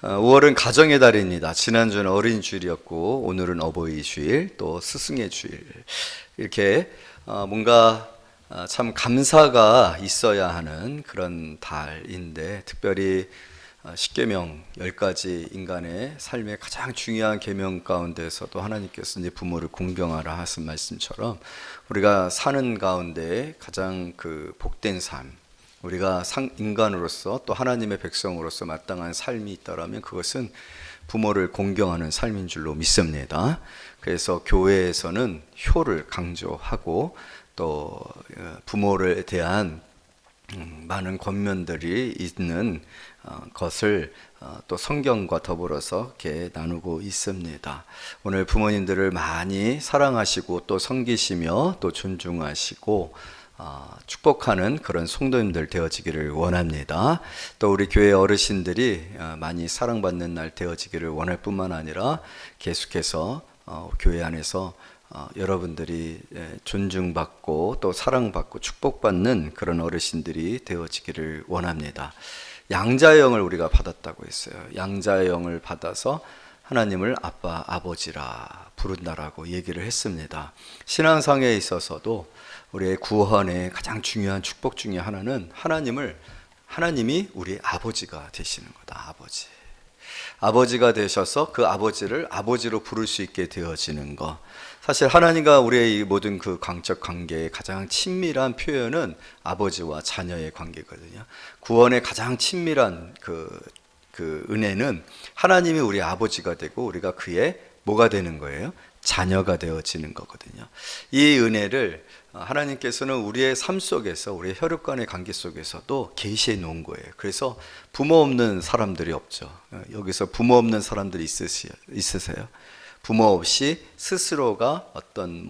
5월은 가정의 달입니다. 지난주는 어린 주일이었고 오늘은 어버이 주일, 또 스승의 주일. 이렇게 뭔가 참 감사가 있어야 하는 그런 달인데, 특별히 십계명 10가지 인간의 삶의 가장 중요한 계명 가운데서도 하나님께서 이제 부모를 공경하라 하신 말씀처럼 우리가 사는 가운데 가장 그 복된 삶, 우리가 인간으로서 또 하나님의 백성으로서 마땅한 삶이 있다라면 그것은 부모를 공경하는 삶인 줄로 믿습니다. 그래서 교회에서는 효를 강조하고 또 부모에 대한 많은 권면들이 있는 것을 또 성경과 더불어서 이렇게 나누고 있습니다. 오늘 부모님들을 많이 사랑하시고 또 섬기시며 또 존중하시고 축복하는 그런 성도님들 되어지기를 원합니다. 또 우리 교회 어르신들이 많이 사랑받는 날 되어지기를 원할 뿐만 아니라 계속해서 교회 안에서 여러분들이 존중받고 또 사랑받고 축복받는 그런 어르신들이 되어지기를 원합니다. 양자의 영을 우리가 받았다고 했어요. 양자의 영을 받아서 하나님을 아빠, 아버지라 부른다라고 얘기를 했습니다. 신앙상에 있어서도 우리의 구원의 가장 중요한 축복 중에 하나는 하나님이 우리 아버지가 되시는 거다. 아버지가 되셔서 그 아버지를 아버지로 부를 수 있게 되어지는 것. 사실 하나님과 우리의 이 모든 그 광적 관계의 가장 친밀한 표현은 아버지와 자녀의 관계거든요. 구원의 가장 친밀한 그 은혜는 하나님이 우리 아버지가 되고 우리가 그의 뭐가 되는 거예요? 자녀가 되어지는 거거든요. 이 은혜를 하나님께서는 우리의 삶 속에서, 우리의 혈육 간의 관계 속에서도 계시해 놓은 거예요. 그래서 부모 없는 사람들이 없죠. 여기서 부모 없는 사람들이 있으세요? 부모 없이 스스로가 어떤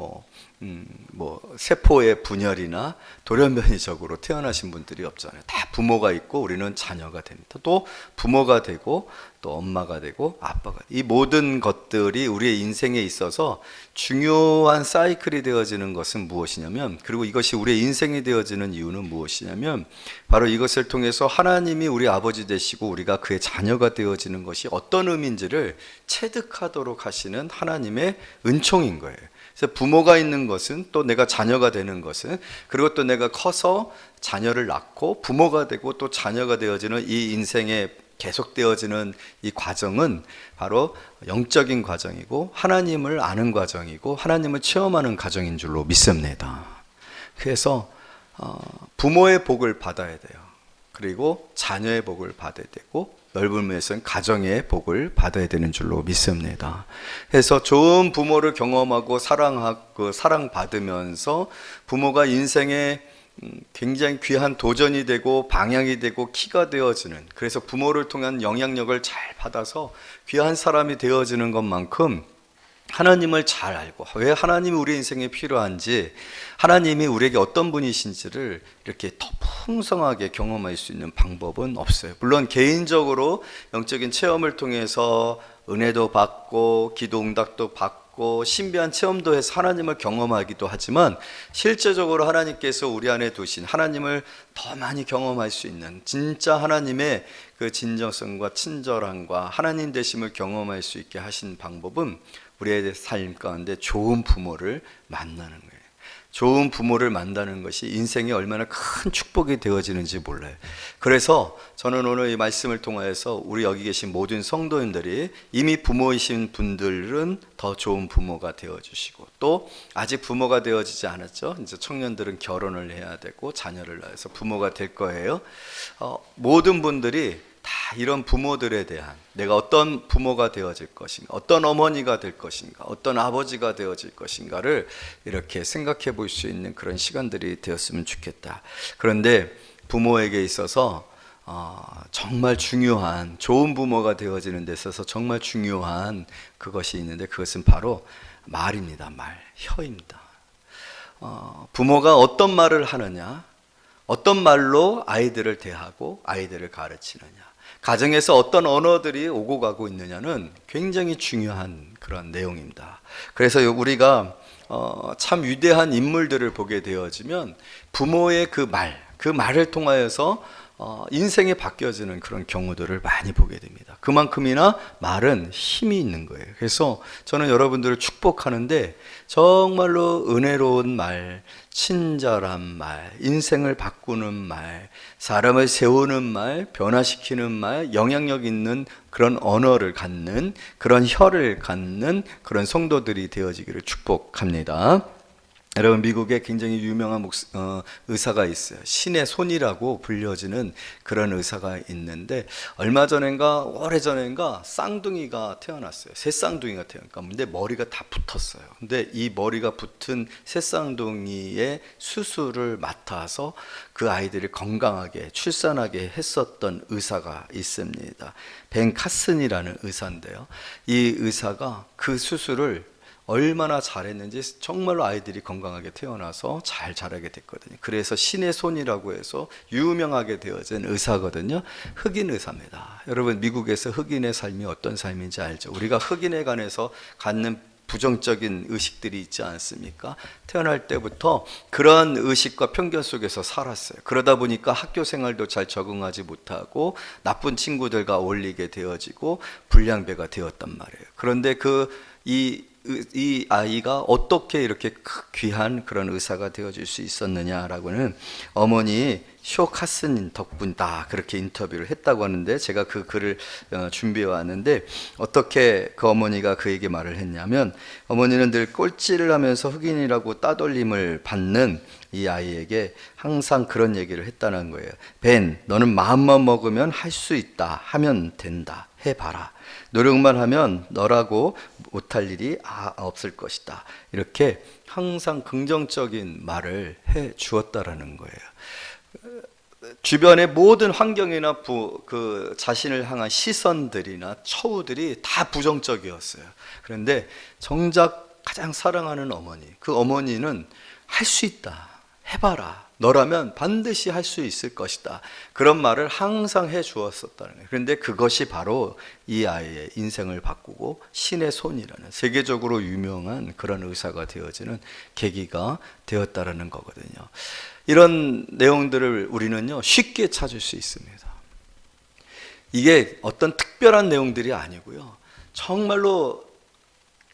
세포의 분열이나 돌연변이적으로 태어나신 분들이 없잖아요. 다 부모가 있고 우리는 자녀가 됩니다. 또 부모가 되고 또 엄마가 되고 아빠가 되고, 이 모든 것들이 우리의 인생에 있어서 중요한 사이클이 되어지는 것은 무엇이냐면, 그리고 이것이 우리의 인생이 되어지는 이유는 무엇이냐면, 바로 이것을 통해서 하나님이 우리 아버지 되시고 우리가 그의 자녀가 되어지는 것이 어떤 의미인지를 체득하도록 하시는 하나님의 은총인 거예요. 그래서 부모가 있는 것은, 또 내가 자녀가 되는 것은, 그리고 또 내가 커서 자녀를 낳고 부모가 되고 또 자녀가 되어지는 이 인생에 계속되어지는 이 과정은 바로 영적인 과정이고 하나님을 아는 과정이고 하나님을 체험하는 과정인 줄로 믿습니다. 그래서 부모의 복을 받아야 돼요. 그리고 자녀의 복을 받아야 되고 넓은 의미에서는 가정의 복을 받아야 되는 줄로 믿습니다. 그래서 좋은 부모를 경험하고 사랑받으면서 부모가 인생의 굉장히 귀한 도전이 되고 방향이 되고 키가 되어지는, 그래서 부모를 통한 영향력을 잘 받아서 귀한 사람이 되어지는 것만큼 하나님을 잘 알고, 왜 하나님이 우리 인생에 필요한지, 하나님이 우리에게 어떤 분이신지를 이렇게 더 풍성하게 경험할 수 있는 방법은 없어요. 물론 개인적으로 영적인 체험을 통해서 은혜도 받고 기도 응답도 받고 신비한 체험도 해서 하나님을 경험하기도 하지만, 실제적으로 하나님께서 우리 안에 두신 하나님을 더 많이 경험할 수 있는, 진짜 하나님의 그 진정성과 친절함과 하나님 되심을 경험할 수 있게 하신 방법은 우리의 삶 가운데 좋은 부모를 만나는 거예요. 좋은 부모를 만나는 것이 인생에 얼마나 큰 축복이 되어지는지 몰라요. 그래서 저는 오늘 이 말씀을 통하여서 우리 여기 계신 모든 성도님들이 이미 부모이신 분들은 더 좋은 부모가 되어주시고, 또 아직 부모가 되어지지 않았죠. 이제 청년들은 결혼을 해야 되고 자녀를 낳아서 부모가 될 거예요. 모든 분들이 다 이런 부모들에 대한, 내가 어떤 부모가 되어질 것인가, 어떤 어머니가 될 것인가, 어떤 아버지가 되어질 것인가를 이렇게 생각해 볼 수 있는 그런 시간들이 되었으면 좋겠다. 그런데 부모에게 있어서 정말 중요한, 좋은 부모가 되어지는 데 있어서 정말 중요한 그것이 있는데, 그것은 바로 말입니다. 혀입니다. 부모가 어떤 말을 하느냐, 어떤 말로 아이들을 대하고 아이들을 가르치느냐, 가정에서 어떤 언어들이 오고 가고 있느냐는 굉장히 중요한 그런 내용입니다. 그래서 우리가 참 위대한 인물들을 보게 되어지면 부모의 그 말을 통하여서 인생이 바뀌어지는 그런 경우들을 많이 보게 됩니다. 그만큼이나 말은 힘이 있는 거예요. 그래서 저는 여러분들을 축복하는데 정말로 은혜로운 말, 친절한 말, 인생을 바꾸는 말, 사람을 세우는 말, 변화시키는 말, 영향력 있는 그런 언어를 갖는, 그런 혀를 갖는 그런 성도들이 되어지기를 축복합니다. 여러분, 미국에 굉장히 유명한 의사가 있어요. 신의 손이라고 불려지는 그런 의사가 있는데, 얼마 전인가 오래전인가 쌍둥이가 태어났어요. 새 쌍둥이가 태어났어요. 근데 머리가 다 붙었어요. 근데 이 머리가 붙은 새 쌍둥이의 수술을 맡아서 그 아이들을 건강하게 출산하게 했었던 의사가 있습니다. 벤 카슨이라는 의사인데요. 이 의사가 그 수술을 얼마나 잘했는지 정말로 아이들이 건강하게 태어나서 잘 자라게 됐거든요. 그래서 신의 손이라고 해서 유명하게 되어진 의사거든요. 흑인 의사입니다. 여러분, 미국에서 흑인의 삶이 어떤 삶인지 알죠? 우리가 흑인에 관해서 갖는 부정적인 의식들이 있지 않습니까? 태어날 때부터 그런 의식과 편견 속에서 살았어요. 그러다 보니까 학교 생활도 잘 적응하지 못하고 나쁜 친구들과 어울리게 되어지고 불량배가 되었단 말이에요. 그런데 이 아이가 어떻게 이렇게 귀한 그런 의사가 되어질 수 있었느냐라고는 어머니 쇼 카슨 덕분이다, 그렇게 인터뷰를 했다고 하는데, 제가 그 글을 준비해 왔는데 어떻게 그 어머니가 그에게 말을 했냐면, 어머니는 늘 꼴찌를 하면서 흑인이라고 따돌림을 받는 이 아이에게 항상 그런 얘기를 했다는 거예요. 벤, 너는 마음만 먹으면 할 수 있다, 하면 된다, 해봐라. 노력만 하면 너라고 못할 일이 없을 것이다. 이렇게 항상 긍정적인 말을 해 주었다라는 거예요. 주변의 모든 환경이나 그 자신을 향한 시선들이나 처우들이 다 부정적이었어요. 그런데 정작 가장 사랑하는 어머니, 그 어머니는 할 수 있다, 해봐라, 너라면 반드시 할 수 있을 것이다, 그런 말을 항상 해 주었었다는 거예요. 그런데 그것이 바로 이 아이의 인생을 바꾸고 신의 손이라는 세계적으로 유명한 그런 의사가 되어지는 계기가 되었다라는 거거든요. 이런 내용들을 우리는요, 쉽게 찾을 수 있습니다. 이게 어떤 특별한 내용들이 아니고요, 정말로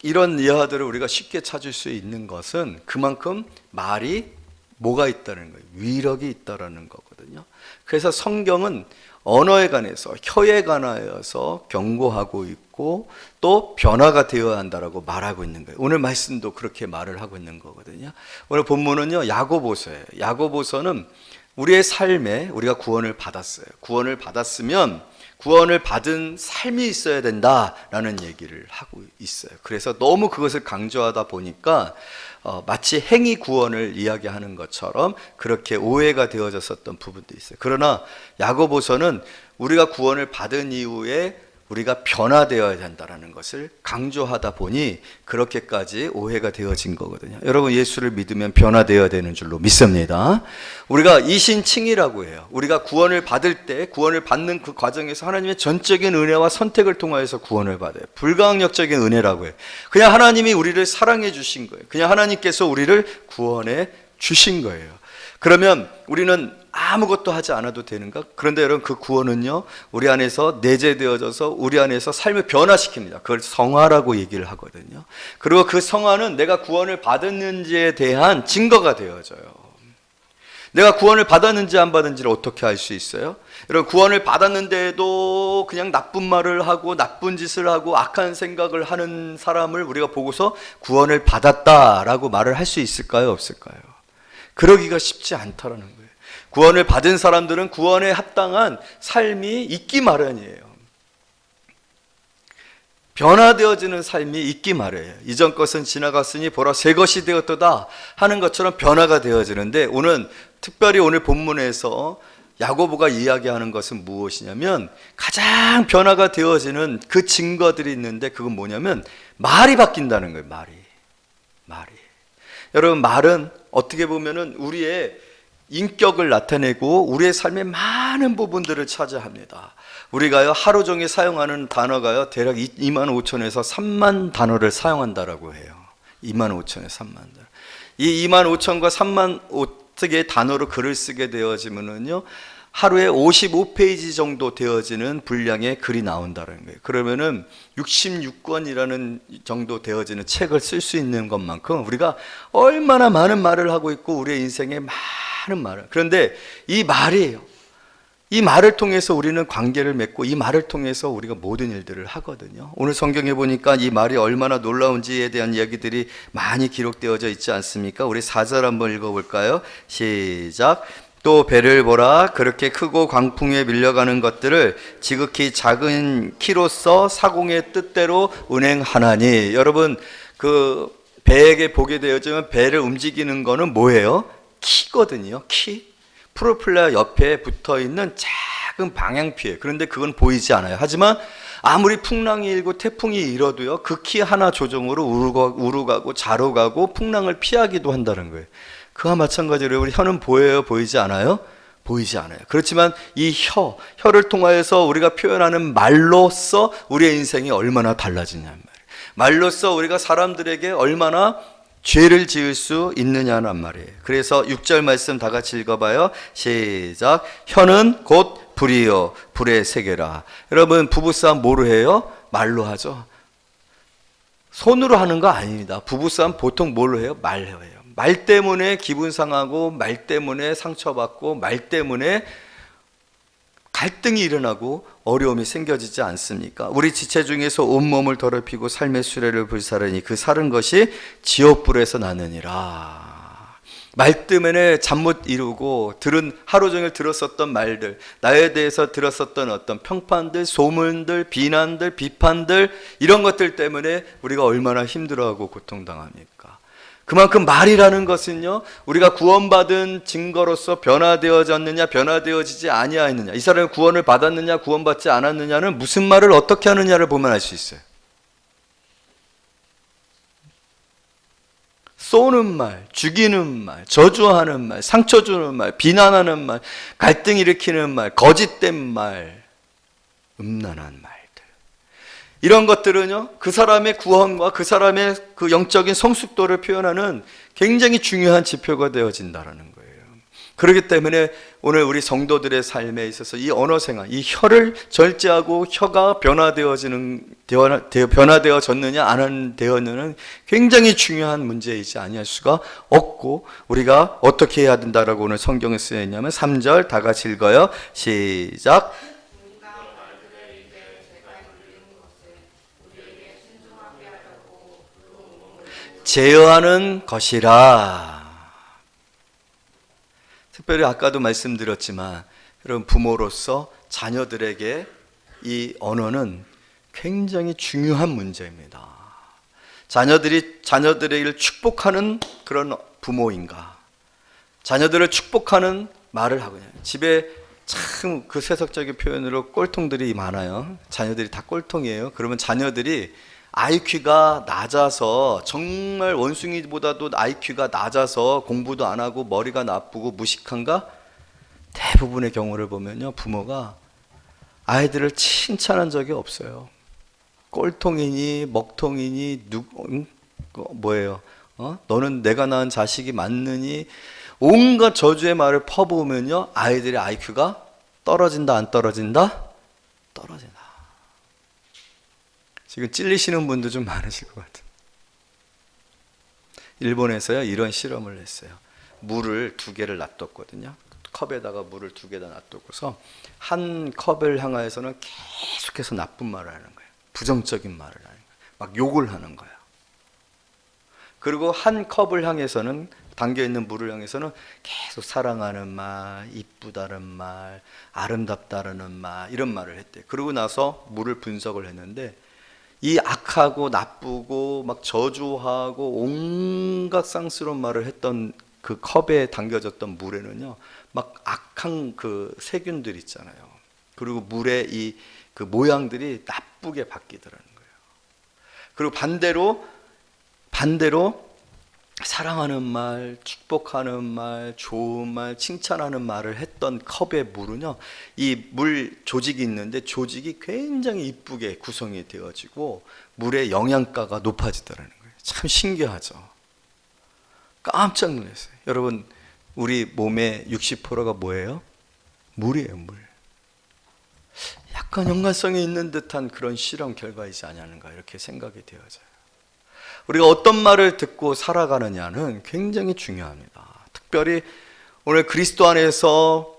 이런 예화들을 우리가 쉽게 찾을 수 있는 것은 그만큼 말이 뭐가 있다는 거예요? 위력이 있다라는 거거든요. 그래서 성경은 언어에 관해서, 혀에 관하여서 경고하고 있고 또 변화가 되어야 한다라고 말하고 있는 거예요. 오늘 말씀도 그렇게 말을 하고 있는 거거든요. 오늘 본문은요, 야고보서예요. 야고보서는 우리의 삶에 우리가 구원을 받았어요. 구원을 받았으면 구원을 받은 삶이 있어야 된다라는 얘기를 하고 있어요. 그래서 너무 그것을 강조하다 보니까 마치 행위 구원을 이야기하는 것처럼 그렇게 오해가 되어졌었던 부분도 있어요. 그러나 야고보서는 우리가 구원을 받은 이후에 우리가 변화되어야 된다는 것을 강조하다 보니 그렇게까지 오해가 되어진 거거든요. 여러분, 예수를 믿으면 변화되어야 되는 줄로 믿습니다. 우리가 이신칭이라고 해요. 우리가 구원을 받을 때, 구원을 받는 그 과정에서 하나님의 전적인 은혜와 선택을 통하여서 구원을 받아요. 불가항력적인 은혜라고 해요. 그냥 하나님이 우리를 사랑해 주신 거예요. 그냥 하나님께서 우리를 구원해 주신 거예요. 그러면 우리는 아무것도 하지 않아도 되는가? 그런데 여러분, 그 구원은요, 우리 안에서 내재되어져서 우리 안에서 삶을 변화시킵니다. 그걸 성화라고 얘기를 하거든요. 그리고 그 성화는 내가 구원을 받았는지에 대한 증거가 되어져요. 내가 구원을 받았는지 안 받았는지를 어떻게 알 수 있어요? 여러분, 구원을 받았는데도 그냥 나쁜 말을 하고 나쁜 짓을 하고 악한 생각을 하는 사람을 우리가 보고서 구원을 받았다라고 말을 할 수 있을까요? 없을까요? 그러기가 쉽지 않다라는 거예요. 구원을 받은 사람들은 구원에 합당한 삶이 있기 마련이에요. 변화되어지는 삶이 있기 마련이에요. 이전 것은 지나갔으니 보라 새 것이 되었도다 하는 것처럼 변화가 되어지는데, 특별히 오늘 본문에서 야고보가 이야기하는 것은 무엇이냐면, 가장 변화가 되어지는 그 증거들이 있는데, 그건 뭐냐면 말이 바뀐다는 거예요. 말이. 여러분, 말은 어떻게 보면은 우리의 인격을 나타내고 우리의 삶의 많은 부분들을 차지합니다. 우리가요, 하루 종일 사용하는 단어가요, 대략 25,000에서 3만 단어를 사용한다라고 해요. 25,000에서 3만 단어. 이 25,000과 3만 어떻게 단어로 글을 쓰게 되어지면은요, 하루에 55페이지 정도 되어지는 분량의 글이 나온다는 거예요. 그러면은 66권이라는 정도 되어지는 책을 쓸 수 있는 것만큼 우리가 얼마나 많은 말을 하고 있고 우리의 인생에 많은 말을. 그런데 이 말이에요. 이 말을 통해서 우리는 관계를 맺고 이 말을 통해서 우리가 모든 일들을 하거든요. 오늘 성경에 보니까 이 말이 얼마나 놀라운지에 대한 이야기들이 많이 기록되어져 있지 않습니까? 우리 4절 한번 읽어볼까요? 시작. 또 배를 보라. 그렇게 크고 광풍에 밀려가는 것들을 지극히 작은 키로서 사공의 뜻대로 운행하나니. 여러분, 그 배에게 보게 되어지면 배를 움직이는 거는 뭐예요? 키거든요. 키. 프로펠러 옆에 붙어있는 작은 방향키예요. 그런데 그건 보이지 않아요. 하지만 아무리 풍랑이 일고 태풍이 일어도요, 그 키 하나 조정으로 우로 가고 좌로 가고 풍랑을 피하기도 한다는 거예요. 그와 마찬가지로 우리 혀는 보여요? 보이지 않아요? 보이지 않아요. 그렇지만 이 혀를 통하여서 우리가 표현하는 말로써 우리의 인생이 얼마나 달라지냐는 말이에요. 말로써 우리가 사람들에게 얼마나 죄를 지을 수 있느냐는 말이에요. 그래서 6절 말씀 다 같이 읽어봐요. 시작. 혀는 곧 불이요 불의 세계라. 여러분, 부부싸움 뭐로 해요? 말로 하죠. 손으로 하는 거 아닙니다. 부부싸움 보통 뭘로 해요? 말로 해요. 말 때문에 기분 상하고, 말 때문에 상처받고, 말 때문에 갈등이 일어나고 어려움이 생겨지지 않습니까? 우리 지체 중에서 온몸을 더럽히고 삶의 수레를 불사르니 그 사른 것이 지옥불에서 나느니라. 말 때문에 잠 못 이루고 하루 종일 들었었던 말들, 나에 대해서 들었었던 어떤 평판들, 소문들, 비난들, 비판들, 이런 것들 때문에 우리가 얼마나 힘들어하고 고통당합니까? 그만큼 말이라는 것은요, 우리가 구원받은 증거로서 변화되어졌느냐, 변화되어지지 아니하였느냐, 이 사람이 구원을 받았느냐, 구원받지 않았느냐는 무슨 말을 어떻게 하느냐를 보면 알 수 있어요. 쏘는 말, 죽이는 말, 저주하는 말, 상처 주는 말, 비난하는 말, 갈등 일으키는 말, 거짓된 말, 음란한 말. 이런 것들은요, 그 사람의 구원과 그 사람의 그 영적인 성숙도를 표현하는 굉장히 중요한 지표가 되어진다는 거예요. 그렇기 때문에 오늘 우리 성도들의 삶에 있어서 이 언어 생활, 이 혀를 절제하고 혀가 변화되어졌느냐 안 되었느냐는 굉장히 중요한 문제이지 아니할 수가 없고, 우리가 어떻게 해야 된다라고 오늘 성경에 쓰여 있냐면 3절 다 같이 읽어요. 시작. 제어하는 것이라. 특별히 아까도 말씀드렸지만 여러분, 부모로서 자녀들에게 이 언어는 굉장히 중요한 문제입니다. 자녀들에게 축복하는 그런 부모인가, 자녀들을 축복하는 말을 하거든요. 집에 참 그 세속적인 표현으로 꼴통들이 많아요. 자녀들이 다 꼴통이에요. 그러면 자녀들이 IQ가 낮아서, 정말 원숭이보다도 IQ가 낮아서 공부도 안 하고 머리가 나쁘고 무식한가? 대부분의 경우를 보면요, 부모가 아이들을 칭찬한 적이 없어요. 꼴통이니 먹통이니 뭐예요? 너는 내가 낳은 자식이 맞느니? 온갖 저주의 말을 퍼부으면요, 아이들의 IQ가 떨어진다 안 떨어진다? 떨어진다. 지금 찔리시는 분도 좀 많으실 것 같아요. 일본에서요, 이런 실험을 했어요. 물을 2개를 놔뒀거든요. 컵에다가 물을 2개다 놔두고서 한 컵을 향하여서는 계속해서 나쁜 말을 하는 거예요. 부정적인 말을 하는 거예요. 막 욕을 하는 거예요. 그리고 한 컵을 향해서는, 담겨있는 물을 향해서는 계속 사랑하는 말, 이쁘다는 말, 아름답다는 말, 이런 말을 했대요. 그러고 나서 물을 분석을 했는데, 이 악하고 나쁘고 막 저주하고 온갖 쌍스러운 말을 했던 그 컵에 담겨졌던 물에는요, 막 악한 그 세균들 있잖아요. 그리고 물의 이 그 모양들이 나쁘게 바뀌더라는 거예요. 그리고 반대로 사랑하는 말, 축복하는 말, 좋은 말, 칭찬하는 말을 했던 컵의 물은요, 이 물 조직이 있는데 조직이 굉장히 이쁘게 구성이 되어지고 물의 영양가가 높아지더라는 거예요. 참 신기하죠. 깜짝 놀랐어요. 여러분, 우리 몸의 60%가 뭐예요? 물이에요, 물. 약간 연관성이 있는 듯한 그런 실험 결과이지 아니하는가 이렇게 생각이 되어져요. 우리가 어떤 말을 듣고 살아가느냐는 굉장히 중요합니다. 특별히 오늘 그리스도 안에서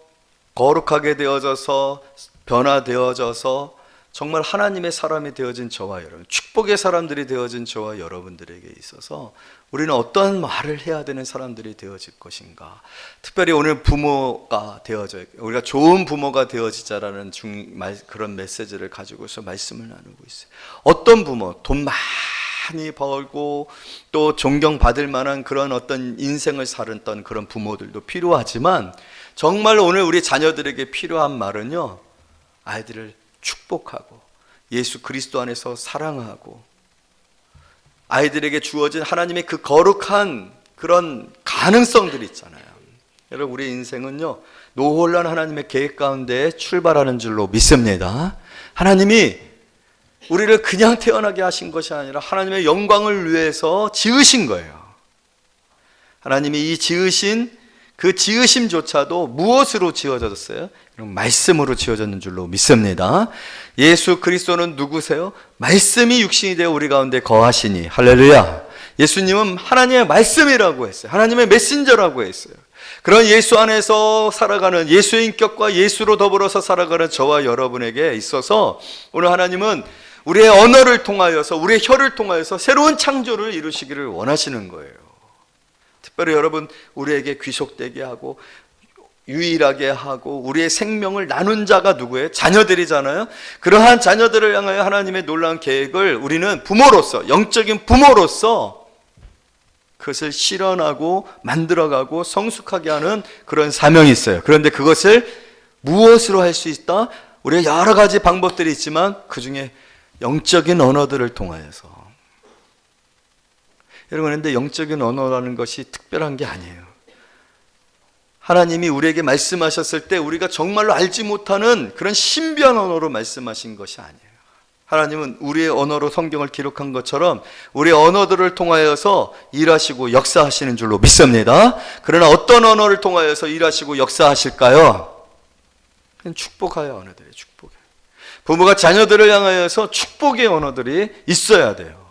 거룩하게 되어져서 변화되어져서 정말 하나님의 사람이 되어진 저와 여러분, 축복의 사람들이 되어진 저와 여러분들에게 있어서 우리는 어떠한 말을 해야 되는 사람들이 되어질 것인가. 특별히 오늘 부모가 되어져, 우리가 좋은 부모가 되어지자라는 그런 메시지를 가지고서 말씀을 나누고 있어요. 어떤 부모, 돈 많이 벌고 또 존경받을 만한 그런 어떤 인생을 살았던 그런 부모들도 필요하지만, 정말 오늘 우리 자녀들에게 필요한 말은요, 아이들을 축복하고 예수 그리스도 안에서 사랑하고 아이들에게 주어진 하나님의 그 거룩한 그런 가능성들이 있잖아요. 여러분, 우리 인생은요, 노홀란 하나님의 계획 가운데 출발하는 줄로 믿습니다. 하나님이 우리를 그냥 태어나게 하신 것이 아니라 하나님의 영광을 위해서 지으신 거예요. 하나님이 이 지으신 그 지으심조차도 무엇으로 지어졌어요? 말씀으로 지어졌는 줄로 믿습니다. 예수 그리스도는 누구세요? 말씀이 육신이 되어 우리 가운데 거하시니. 할렐루야. 예수님은 하나님의 말씀이라고 했어요. 하나님의 메신저라고 했어요. 그런 예수 안에서 살아가는, 예수의 인격과 예수로 더불어서 살아가는 저와 여러분에게 있어서 오늘 하나님은 우리의 언어를 통하여서, 우리의 혀를 통하여서 새로운 창조를 이루시기를 원하시는 거예요. 특별히 여러분, 우리에게 귀속되게 하고 유일하게 하고 우리의 생명을 나눈 자가 누구예요? 자녀들이잖아요. 그러한 자녀들을 향하여 하나님의 놀라운 계획을 우리는 부모로서, 영적인 부모로서 그것을 실현하고 만들어가고 성숙하게 하는 그런 사명이 있어요. 그런데 그것을 무엇으로 할 수 있다? 우리가 여러 가지 방법들이 있지만 그 중에 영적인 언어들을 통하여서. 여러분, 그런데 영적인 언어라는 것이 특별한 게 아니에요. 하나님이 우리에게 말씀하셨을 때 우리가 정말로 알지 못하는 그런 신비한 언어로 말씀하신 것이 아니에요. 하나님은 우리의 언어로 성경을 기록한 것처럼 우리의 언어들을 통하여서 일하시고 역사하시는 줄로 믿습니다. 그러나 어떤 언어를 통하여서 일하시고 역사하실까요? 그냥 축복하여 언어들이에요. 축복해. 부모가 자녀들을 향하여서 축복의 언어들이 있어야 돼요.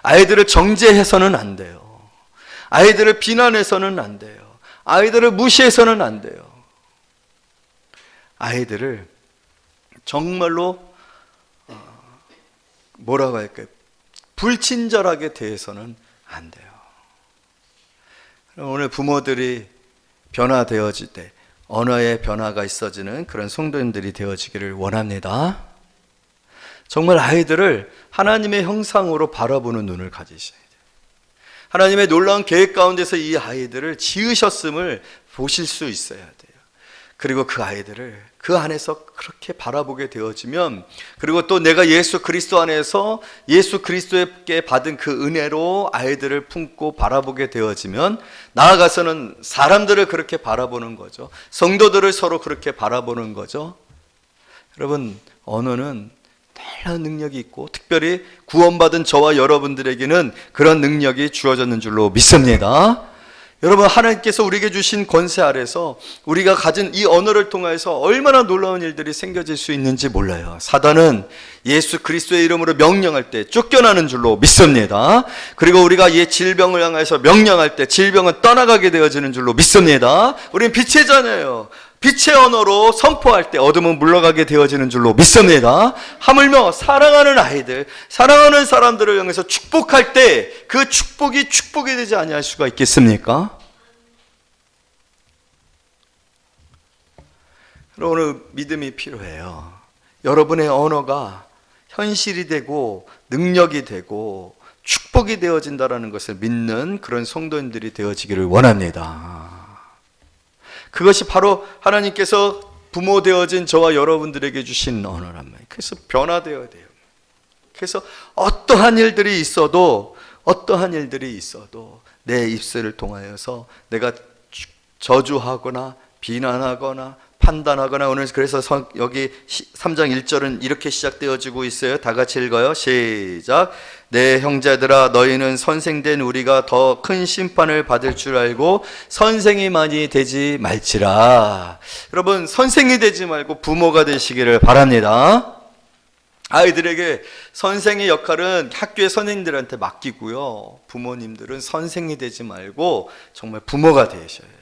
아이들을 정죄해서는 안 돼요. 아이들을 비난해서는 안 돼요. 아이들을 무시해서는 안 돼요. 아이들을 정말로 뭐라고 할까요? 불친절하게 대해서는 안 돼요. 오늘 부모들이 변화되어질 때 언어의 변화가 있어지는 그런 성도님들이 되어지기를 원합니다. 정말 아이들을 하나님의 형상으로 바라보는 눈을 가지셔야 돼요. 하나님의 놀라운 계획 가운데서 이 아이들을 지으셨음을 보실 수 있어야 돼요. 그리고 그 아이들을 그 안에서 그렇게 바라보게 되어지면, 그리고 또 내가 예수 그리스도 안에서 예수 그리스도에게 받은 그 은혜로 아이들을 품고 바라보게 되어지면, 나아가서는 사람들을 그렇게 바라보는 거죠. 성도들을 서로 그렇게 바라보는 거죠. 여러분, 언어는 놀라운 능력이 있고 특별히 구원받은 저와 여러분들에게는 그런 능력이 주어졌는 줄로 믿습니다. 여러분, 하나님께서 우리에게 주신 권세 아래서 우리가 가진 이 언어를 통해서 얼마나 놀라운 일들이 생겨질 수 있는지 몰라요. 사단은 예수 그리스도의 이름으로 명령할 때 쫓겨나는 줄로 믿습니다. 그리고 우리가 이 질병을 향해서 명령할 때 질병은 떠나가게 되어지는 줄로 믿습니다. 우리는 빛의 자녀예요. 빛의 언어로 선포할 때 어둠은 물러가게 되어지는 줄로 믿습니다. 하물며 사랑하는 아이들, 사랑하는 사람들을 향해서 축복할 때 그 축복이 축복이 되지 아니할 수가 있겠습니까? 오늘 믿음이 필요해요. 여러분의 언어가 현실이 되고 능력이 되고 축복이 되어진다는 것을 믿는 그런 성도님들이 되어지기를 원합니다. 그것이 바로 하나님께서 부모 되어진 저와 여러분들에게 주신 언어란 말이에요. 그래서 변화되어야 돼요. 그래서 어떠한 일들이 있어도 내 입술을 통하여서 내가 저주하거나 비난하거나 판단하거나 오늘 그래서 여기 3장 1절은 이렇게 시작되어지고 있어요. 다 같이 읽어요. 시작. 내 형제들아 너희는 선생된 우리가 더 큰 심판을 받을 줄 알고 선생이 많이 되지 말지라. 여러분 선생이 되지 말고 부모가 되시기를 바랍니다. 아이들에게 선생의 역할은 학교의 선생님들한테 맡기고요. 부모님들은 선생이 되지 말고 정말 부모가 되셔야 돼요.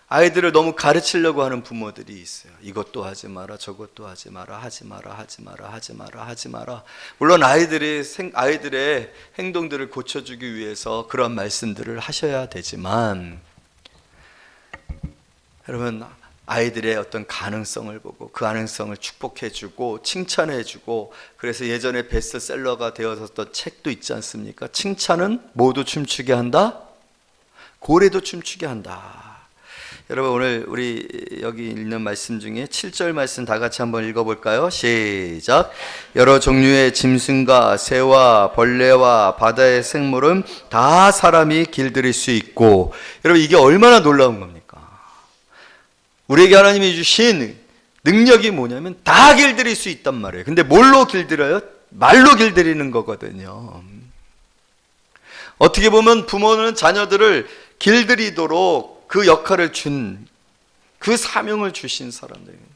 아이들을 너무 가르치려고 하는 부모들이 있어요. 이것도 하지 마라, 저것도 하지 마라, 하지 마라, 하지 마라, 하지 마라, 하지 마라. 물론 아이들의 행동들을 고쳐주기 위해서 그런 말씀들을 하셔야 되지만, 여러분 아이들의 어떤 가능성을 보고 그 가능성을 축복해주고 칭찬해주고, 그래서 예전에 베스트셀러가 되어섰던 책도 있지 않습니까? 칭찬은 모두 춤추게 한다, 고래도 춤추게 한다. 여러분 오늘 우리 여기 읽는 말씀 중에 7절 말씀 다 같이 한번 읽어볼까요? 시작. 여러 종류의 짐승과 새와 벌레와 바다의 생물은 다 사람이 길들일 수 있고, 여러분 이게 얼마나 놀라운 겁니까? 우리에게 하나님이 주신 능력이 뭐냐면 다 길들일 수 있단 말이에요. 근데 뭘로 길들여요? 말로 길들이는 거거든요. 어떻게 보면 부모는 자녀들을 길들이도록 그 역할을 준, 그 사명을 주신 사람들입니다.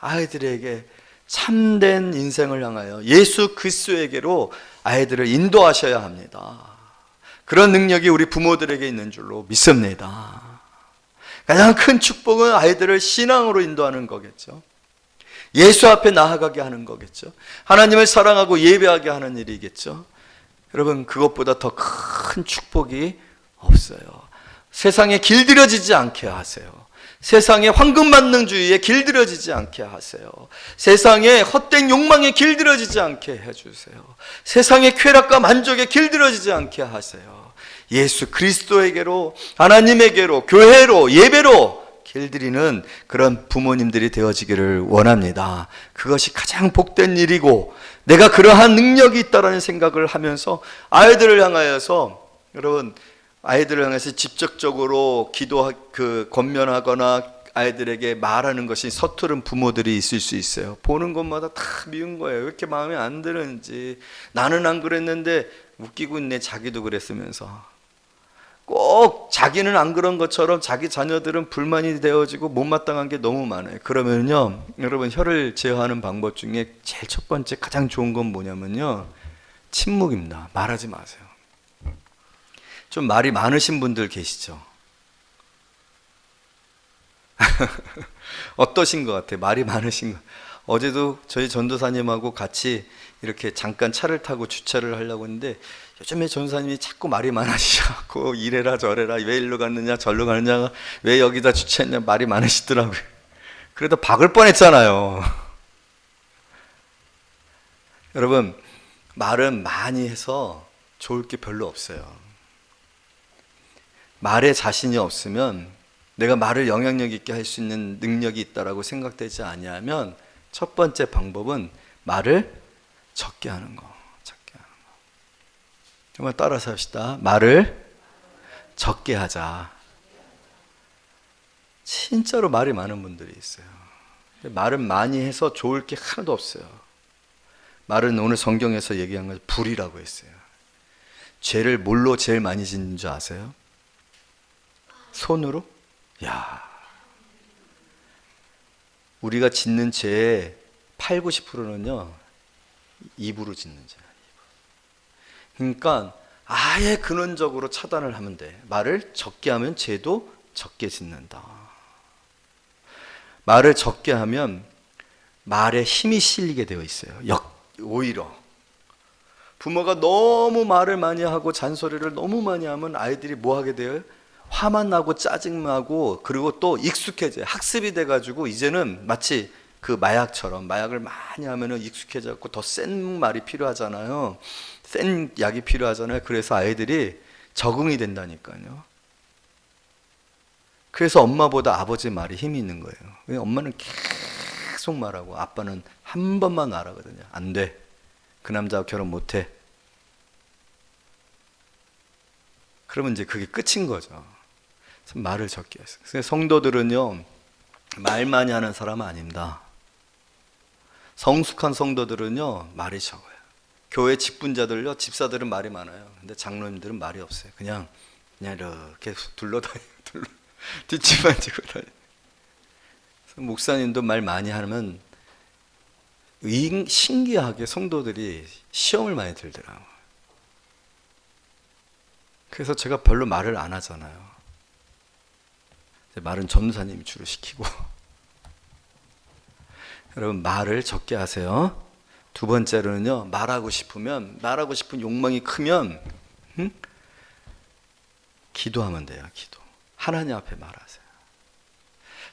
아이들에게 참된 인생을 향하여 예수 그리스도에게로 아이들을 인도하셔야 합니다. 그런 능력이 우리 부모들에게 있는 줄로 믿습니다. 가장 큰 축복은 아이들을 신앙으로 인도하는 거겠죠. 예수 앞에 나아가게 하는 거겠죠. 하나님을 사랑하고 예배하게 하는 일이겠죠. 여러분 그것보다 더 큰 축복이 없어요. 세상에 길들여지지 않게 하세요. 세상의 황금만능주의에 길들여지지 않게 하세요. 세상의 헛된 욕망에 길들여지지 않게 해주세요. 세상의 쾌락과 만족에 길들여지지 않게 하세요. 예수 그리스도에게로, 하나님에게로, 교회로, 예배로 길들이는 그런 부모님들이 되어지기를 원합니다. 그것이 가장 복된 일이고, 내가 그러한 능력이 있다라는 생각을 하면서 아이들을 향하여서, 여러분 아이들을 향해서 직접적으로 권면하거나 아이들에게 말하는 것이 서투른 부모들이 있을 수 있어요. 보는 것마다 다 미운 거예요. 왜 이렇게 마음에 안 드는지. 나는 안 그랬는데 웃기고 있네, 자기도 그랬으면서. 꼭 자기는 안 그런 것처럼 자기 자녀들은 불만이 되어지고 못마땅한 게 너무 많아요. 그러면요, 여러분 혀를 제어하는 방법 중에 제일 첫 번째 가장 좋은 건 뭐냐면요, 침묵입니다. 말하지 마세요. 좀 말이 많으신 분들 계시죠? 어떠신 것 같아요? 말이 많으신 것. 어제도 저희 전도사님하고 같이 이렇게 잠깐 차를 타고 주차를 하려고 했는데, 요즘에 전도사님이 자꾸 말이 많으시고 이래라 저래라, 왜 일로 갔느냐 절로 가느냐, 왜 여기다 주차했냐, 말이 많으시더라고요. 그래도 박을 뻔했잖아요. 여러분 말은 많이 해서 좋을 게 별로 없어요. 말에 자신이 없으면, 내가 말을 영향력 있게 할 수 있는 능력이 있다라고 생각되지 아니하면, 첫 번째 방법은 말을 적게 하는 거. 적게 하는 거. 정말 따라서 합시다. 말을 적게 하자. 진짜로 말이 많은 분들이 있어요. 말은 많이 해서 좋을 게 하나도 없어요. 말은 오늘 성경에서 얘기한 건 불이라고 했어요. 죄를 뭘로 제일 많이 짓는 줄 아세요? 손으로? 야, 우리가 짓는 죄의 80~90%는요 입으로 짓는 죄야. 그러니까 아예 근원적으로 차단을 하면 돼. 말을 적게 하면 죄도 적게 짓는다. 말을 적게 하면 말에 힘이 실리게 되어 있어요. 오히려 부모가 너무 말을 많이 하고 잔소리를 너무 많이 하면 아이들이 뭐 하게 돼요? 화만 나고 짜증나고, 그리고 또 익숙해져요. 학습이 돼가지고 이제는 마치 그 마약처럼, 마약을 많이 하면은 익숙해져갖고 더 센 말이 필요하잖아요. 센 약이 필요하잖아요. 그래서 아이들이 적응이 된다니까요. 그래서 엄마보다 아버지 말이 힘이 있는 거예요. 왜? 엄마는 계속 말하고 아빠는 한 번만 말하거든요. 안 돼. 그 남자와 결혼 못 해. 그러면 이제 그게 끝인 거죠. 말을 적게 했어요. 그래서 성도들은요, 말 많이 하는 사람은 아닙니다. 성숙한 성도들은요, 말이 적어요. 교회 직분자들요, 집사들은 말이 많아요. 근데 장로님들은 말이 없어요. 그냥 이렇게 둘러다니고 뒷집만 지고 다니고. 목사님도 말 많이 하면 신기하게 성도들이 시험을 많이 들더라고요. 그래서 제가 별로 말을 안 하잖아요. 말은 전도사님이 주로 시키고. 여러분, 말을 적게 하세요. 두 번째로는요, 말하고 싶은 욕망이 크면 기도하면 돼요. 기도. 하나님 앞에 말하세요.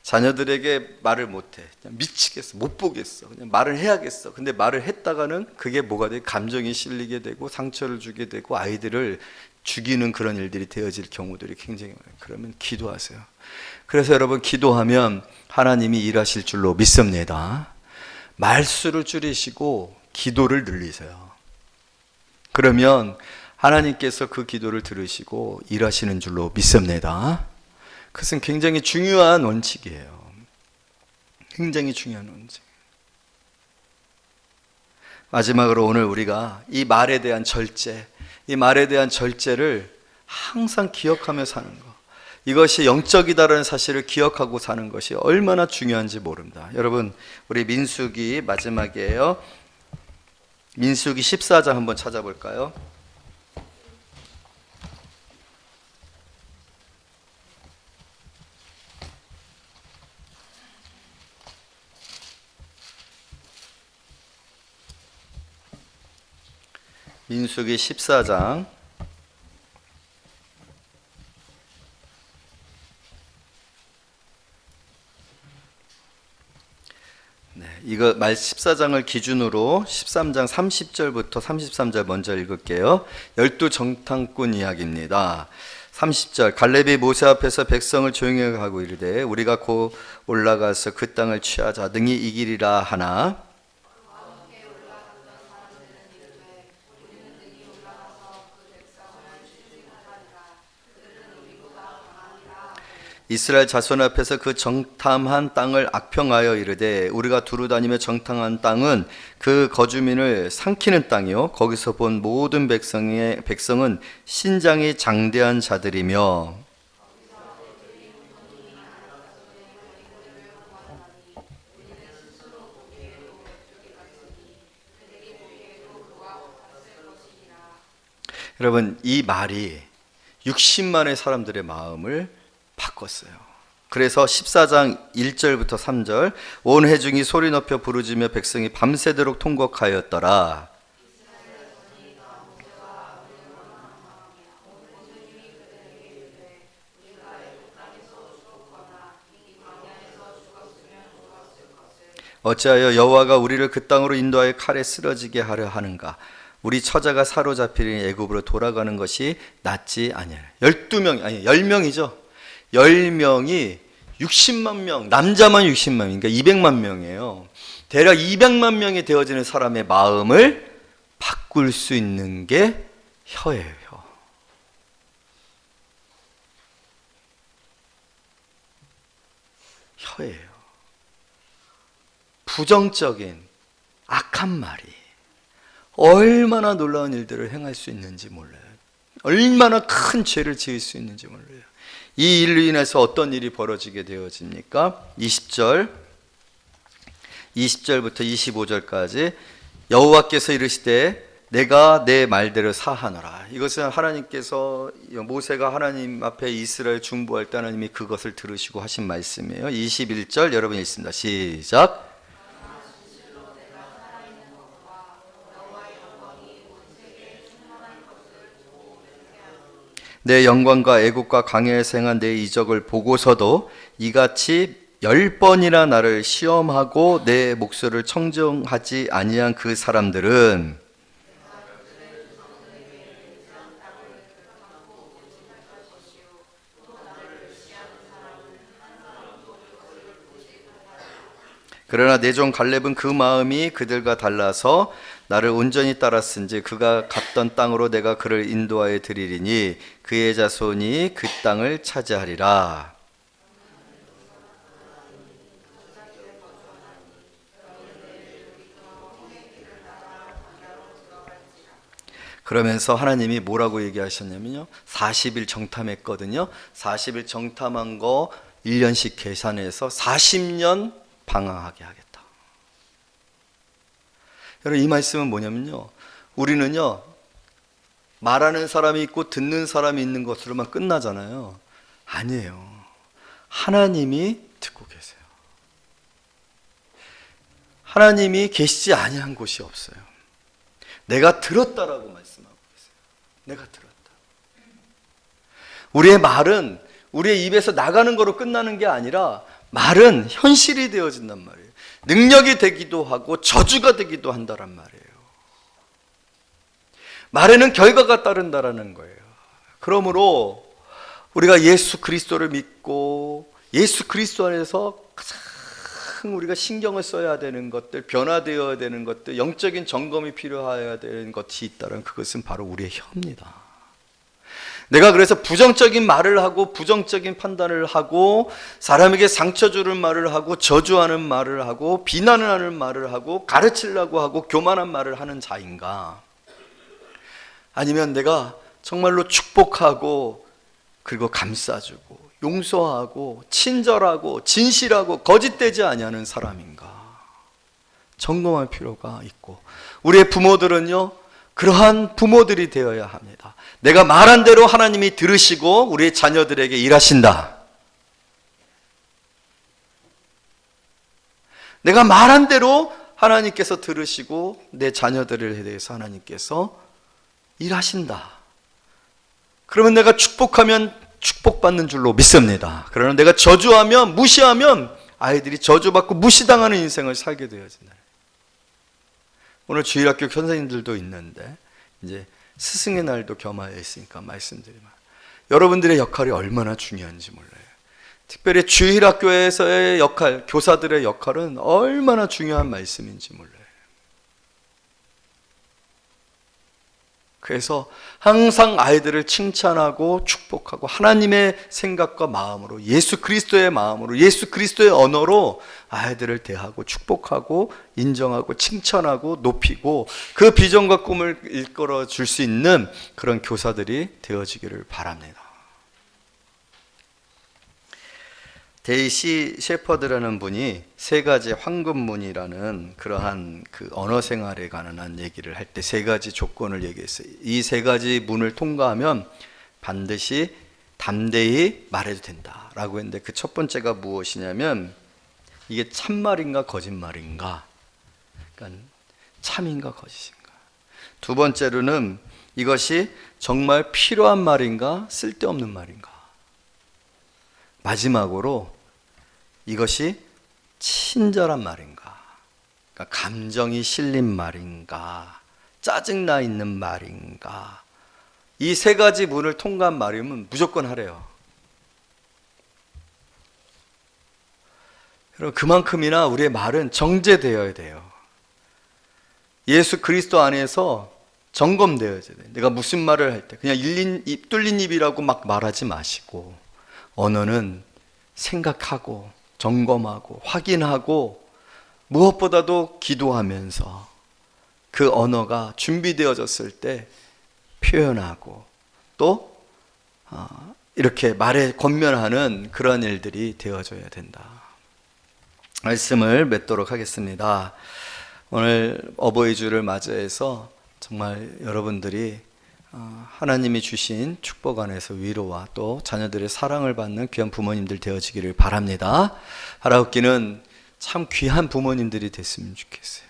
자녀들에게 말을 못해. 그냥 미치겠어. 못 보겠어. 그냥 말을 해야겠어. 근데 말을 했다가는 그게 뭐가 돼? 감정이 실리게 되고 상처를 주게 되고 아이들을 죽이는 그런 일들이 되어질 경우들이 굉장히 많아요. 그러면 기도하세요. 그래서 여러분, 기도하면 하나님이 일하실 줄로 믿습니다. 말수를 줄이시고 기도를 늘리세요. 그러면 하나님께서 그 기도를 들으시고 일하시는 줄로 믿습니다. 그것은 굉장히 중요한 원칙이에요. 굉장히 중요한 원칙. 마지막으로 오늘 우리가 이 말에 대한 절제, 이 말에 대한 절제를 항상 기억하며 사는 것, 이것이 영적이다라는 사실을 기억하고 사는 것이 얼마나 중요한지 모릅니다. 여러분, 우리 민수기 마지막이에요. 민수기 14장 한번 찾아볼까요? 민수기 14장. 이거 말 14장을 기준으로 13장 30절부터 33절 먼저 읽을게요. 12정탐꾼 이야기입니다. 30절, 갈렙이 모세 앞에서 백성을 조용히 하고 이르되 우리가 곧 올라가서 그 땅을 취하자 능히 이기리라 하나, 이스라엘 자손 앞에서 그 정탐한 땅을 악평하여 이르되 우리가 두루 다니며 정탐한 땅은 그 거주민을 삼키는 땅이요 거기서 본 모든 백성은 신장이 장대한 자들이며 여러분, 이 말이 60만의 사람들의 마음을 바꿨어요. 그래서 14장 1절부터 3절, 온 회중이 소리 높여 부르짖으며 백성이 밤새도록 통곡하였더라. 어찌하여 여호와가 우리를 그 땅으로 인도하여 칼에 쓰러지게 하려 하는가? 우리 처자가 사로잡히니 애굽으로 돌아가는 것이 낫지 아니하냐. 12명, 아니 10명이죠. 10명이 60만 명, 남자만 60만 명, 그러니까 200만 명이에요. 대략 200만 명이 되어지는 사람의 마음을 바꿀 수 있는 게 혀예요. 혀. 혀예요. 부정적인 악한 말이 얼마나 놀라운 일들을 행할 수 있는지 몰라요. 얼마나 큰 죄를 지을 수 있는지 몰라요. 이 일로 인해서 어떤 일이 벌어지게 되어집니까? 20절부터 25절까지 여호와께서 이르시되 내가 내 말대로 사하노라. 이것은 하나님께서 모세가 하나님 앞에 이스라엘 중보할 때 하나님이 그것을 들으시고 하신 말씀이에요. 21절 여러분 읽습니다. 시작. 내 영광과 애국과 광야에서 행한 내 이적을 보고서도 이같이 10번이나 나를 시험하고 내 목소리를 청정하지 아니한 그 사람들은 그러나 내 종 갈렙은 그 마음이 그들과 달라서 나를 온전히 따랐은지 그가 갔던 땅으로 내가 그를 인도하여 드리리니 그의 자손이 그 땅을 차지하리라. 그러면서 하나님이 뭐라고 얘기하셨냐면요, 40일 정탐했거든요. 40일 정탐한 거 1년씩 계산해서 40년 방황하게 하겠다. 여러분, 이 말씀은 뭐냐면요, 우리는요 말하는 사람이 있고 듣는 사람이 있는 것으로만 끝나잖아요. 아니에요. 하나님이 듣고 계세요. 하나님이 계시지 아니한 곳이 없어요. 내가 들었다라고 말씀하고 계세요. 내가 들었다. 우리의 말은 우리의 입에서 나가는 거로 끝나는 게 아니라 말은 현실이 되어진단 말이에요. 능력이 되기도 하고 저주가 되기도 한다란 말이에요. 말에는 결과가 따른다라는 거예요. 그러므로 우리가 예수 그리스도를 믿고 예수 그리스도 안에서 가장 우리가 신경을 써야 되는 것들, 변화되어야 되는 것들, 영적인 점검이 필요해야 되는 것이 있다면 그것은 바로 우리의 혀입니다. 내가 그래서 부정적인 말을 하고 부정적인 판단을 하고 사람에게 상처 주는 말을 하고 저주하는 말을 하고 비난을 하는 말을 하고 가르치려고 하고 교만한 말을 하는 자인가? 아니면 내가 정말로 축복하고 그리고 감싸주고 용서하고 친절하고 진실하고 거짓되지 아니하는 사람인가? 점검할 필요가 있고, 우리의 부모들은요 그러한 부모들이 되어야 합니다. 내가 말한 대로 하나님이 들으시고 우리의 자녀들에게 일하신다. 내가 말한 대로 하나님께서 들으시고 내 자녀들에 대해서 하나님께서 일하신다. 그러면 내가 축복하면 축복받는 줄로 믿습니다. 그러나 내가 저주하면, 무시하면 아이들이 저주받고 무시당하는 인생을 살게 되어진다. 오늘 주일학교 선생님들도 있는데 이제 스승의 날도 겸하여 있으니까 말씀드리면, 여러분들의 역할이 얼마나 중요한지 몰라요. 특별히 주일학교에서의 역할, 교사들의 역할은 얼마나 중요한 말씀인지 몰라요. 그래서 항상 아이들을 칭찬하고 축복하고 하나님의 생각과 마음으로, 예수 그리스도의 마음으로, 예수 그리스도의 언어로 아이들을 대하고 축복하고 인정하고 칭찬하고 높이고 그 비전과 꿈을 이끌어 줄 수 있는 그런 교사들이 되어지기를 바랍니다. 데이시 셰퍼드라는 분이 세 가지 황금문이라는 그러한 그 언어 생활에 관한 얘기를 할 때 세 가지 조건을 얘기했어요. 이 세 가지 문을 통과하면 반드시 담대히 말해도 된다라고 했는데, 그 첫 번째가 무엇이냐면 이게 참말인가 거짓말인가, 그러니까 참인가 거짓인가. 두 번째로는 이것이 정말 필요한 말인가 쓸데없는 말인가. 마지막으로 이것이 친절한 말인가, 그러니까 감정이 실린 말인가, 짜증나 있는 말인가. 이 세 가지 문을 통과한 말이면 무조건 하래요. 여러분, 그만큼이나 우리의 말은 정제되어야 돼요. 예수 그리스도 안에서 점검되어야 돼요. 내가 무슨 말을 할 때 그냥 입 뚫린 입이라고 막 말하지 마시고, 언어는 생각하고 점검하고 확인하고 무엇보다도 기도하면서 그 언어가 준비되어졌을 때 표현하고 또 이렇게 말에 권면하는 그런 일들이 되어져야 된다. 말씀을 맺도록 하겠습니다. 오늘 어버이 주를 맞이해서 정말 여러분들이 하나님이 주신 축복 안에서 위로와 또 자녀들의 사랑을 받는 귀한 부모님들 되어지기를 바랍니다. 하나님께는 참 귀한 부모님들이 됐으면 좋겠어요.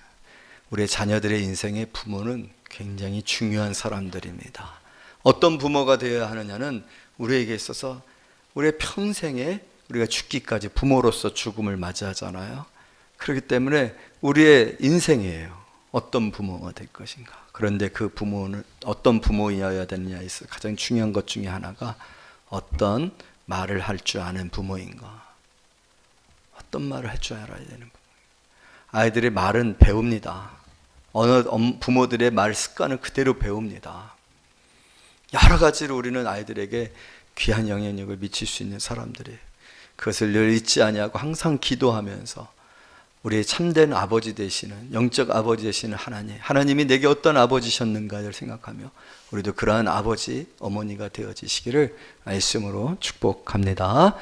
우리의 자녀들의 인생의 부모는 굉장히 중요한 사람들입니다. 어떤 부모가 되어야 하느냐는 우리에게 있어서 우리의 평생에 우리가 죽기까지 부모로서 죽음을 맞이하잖아요. 그렇기 때문에 우리의 인생이에요. 어떤 부모가 될 것인가. 그런데 그 부모는 어떤 부모이어야 되느냐에 있어 가장 중요한 것 중에 하나가 어떤 말을 할 줄 아는 부모인가. 어떤 말을 할 줄 알아야 되는 부모. 아이들의 말은 배웁니다. 어느 부모들의 말 습관을 그대로 배웁니다. 여러 가지로 우리는 아이들에게 귀한 영향력을 미칠 수 있는 사람들이에요. 그것을 늘 잊지 아니하고 항상 기도하면서 우리의 참된 아버지 되시는, 영적 아버지 되시는 하나님이 내게 어떤 아버지셨는가를 생각하며 우리도 그러한 아버지, 어머니가 되어지시기를 말씀으로 축복합니다.